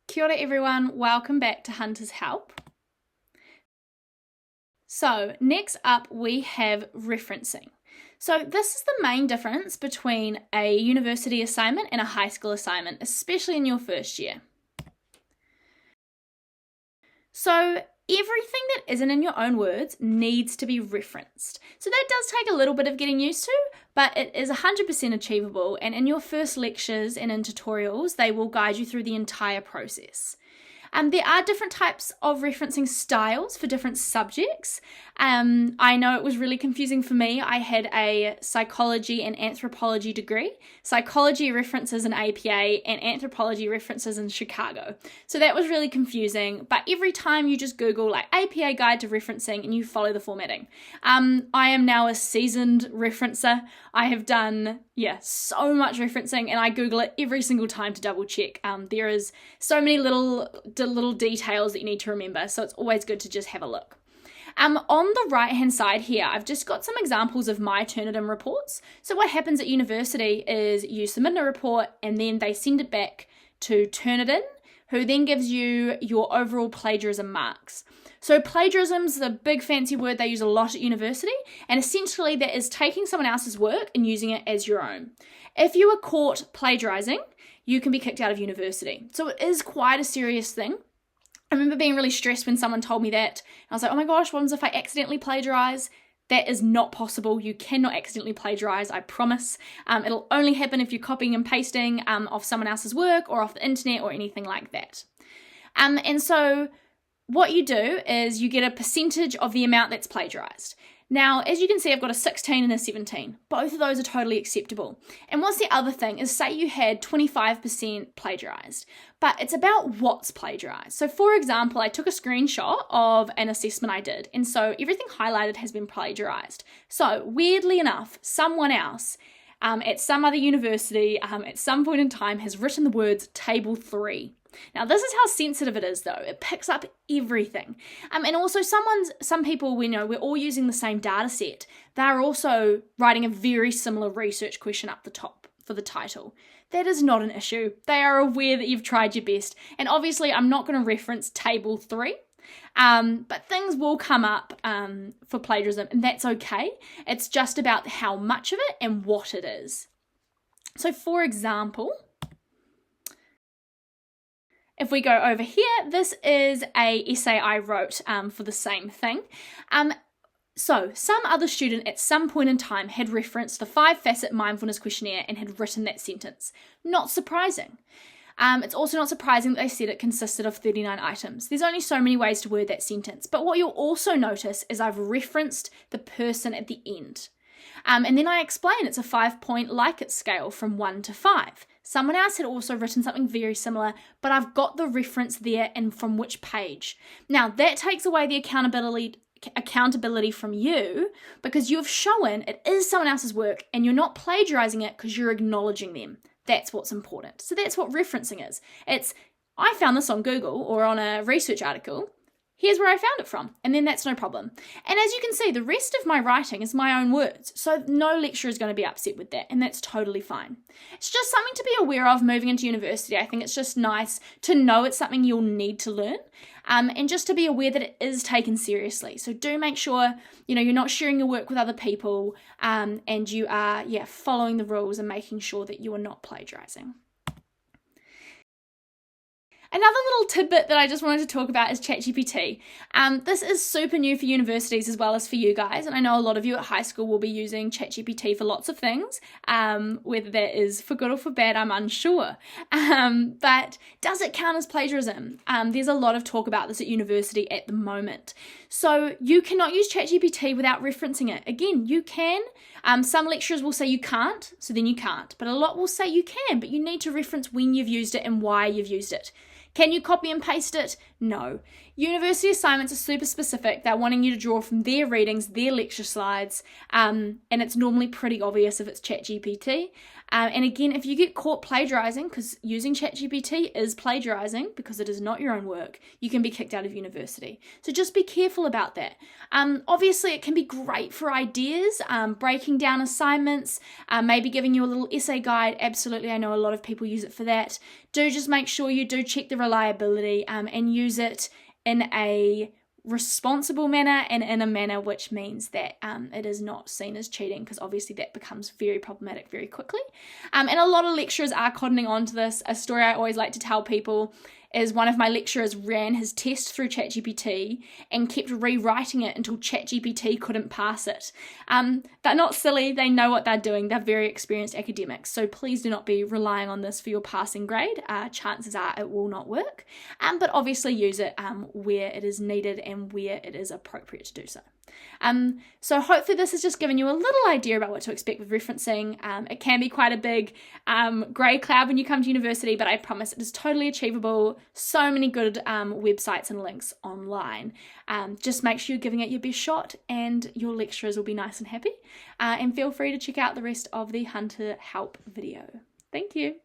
Kia ora everyone, welcome back to Hunter's Help. So next up we have referencing. So this is the main difference between a university assignment and a high school assignment, especially in your first year. So everything that isn't in your own words needs to be referenced. So that does take a little bit of getting used to, but it is 100% achievable, and in your first lectures and in tutorials, they will guide you through the entire process. There are different types of referencing styles for different subjects. I know it was really confusing for me. I had a psychology and anthropology degree. Psychology references in APA and anthropology references in Chicago. So that was really confusing. But every time you just Google like APA guide to referencing and you follow the formatting. I am now a seasoned referencer. I have done so much referencing, and I Google it every single time to double check. There is so many little details that you need to remember, so it's always good to just have a look. On the right hand side here, I've just got some examples of my Turnitin reports. So what happens at university is you submit a report and then they send it back to Turnitin, who then gives you your overall plagiarism marks. So plagiarism's the big fancy word they use a lot at university, and essentially that is taking someone else's work and using it as your own. If you are caught plagiarizing, you can be kicked out of university. So it is quite a serious thing. I remember being really stressed when someone told me that. I was like, oh my gosh, what happens if I accidentally plagiarize? That is not possible. You cannot accidentally plagiarize, I promise. It'll only happen if you're copying and pasting off someone else's work or off the internet or anything like that. And so what you do is you get a percentage of the amount that's plagiarized. Now, as you can see, I've got a 16 and a 17. Both of those are totally acceptable. And what's the other thing is, say you had 25% plagiarized, but it's about what's plagiarized. So for example, I took a screenshot of an assessment I did, and so everything highlighted has been plagiarized. So weirdly enough, someone else at some other university at some point in time has written the words table 3. Now, this is how sensitive it is, though. It picks up everything. And also some people, we know, we're all using the same data set. They're also writing a very similar research question up the top for the title. That is not an issue. They are aware that you've tried your best. And obviously, I'm not going to reference table 3. But things will come up for plagiarism, and that's okay. It's just about how much of it and what it is. So, for example, if we go over here, this is a essay I wrote for the same thing. So some other student at some point in time had referenced the 5-facet mindfulness questionnaire and had written that sentence. Not surprising. It's also not surprising that they said it consisted of 39 items. There's only so many ways to word that sentence. But what you'll also notice is I've referenced the person at the end. And then I explain it's a 5-point Likert scale from 1 to 5. Someone else had also written something very similar, but I've got the reference there and from which page. Now, that takes away the accountability from you, because you've shown it is someone else's work and you're not plagiarizing it because you're acknowledging them. That's what's important. So that's what referencing is. It's, I found this on Google or on a research article. Here's where I found it from, and then that's no problem. And as you can see, the rest of my writing is my own words, so no lecturer is going to be upset with that, and that's totally fine. It's just something to be aware of moving into university. I think it's just nice to know it's something you'll need to learn, and just to be aware that it is taken seriously. So do make sure, you're not sharing your work with other people, and you are, following the rules and making sure that you are not plagiarizing. Another little tidbit that I just wanted to talk about is ChatGPT. This is super new for universities as well as for you guys, and I know a lot of you at high school will be using ChatGPT for lots of things. Whether that is for good or for bad, I'm unsure. But does it count as plagiarism? There's a lot of talk about this at university at the moment. So you cannot use ChatGPT without referencing it. Again, you can. Some lecturers will say you can't, so then you can't. But a lot will say you can, but you need to reference when you've used it and why you've used it. Can you copy and paste it? No. University assignments are super specific. They're wanting you to draw from their readings, their lecture slides, and it's normally pretty obvious if it's ChatGPT. And again, if you get caught plagiarizing, because using ChatGPT is plagiarizing because it is not your own work, you can be kicked out of university. So just be careful about that. Obviously, it can be great for ideas, breaking down assignments, maybe giving you a little essay guide. Absolutely, I know a lot of people use it for that. Do just make sure you do check the reliability, and use it in a responsible manner and in a manner which means that it is not seen as cheating, because obviously that becomes very problematic very quickly. And a lot of lecturers are cottoning on to this. A story I always like to tell people is one of my lecturers ran his test through ChatGPT and kept rewriting it until ChatGPT couldn't pass it. They're not silly, they know what they're doing, they're very experienced academics, so please do not be relying on this for your passing grade. Chances are it will not work, but obviously use it where it is needed and where it is appropriate to do so. So hopefully this has just given you a little idea about what to expect with referencing. It can be quite a big grey cloud when you come to university, but I promise it is totally achievable. So many good websites and links online. Just make sure you're giving it your best shot and your lecturers will be nice and happy. And feel free to check out the rest of the Hunter Help video. Thank you.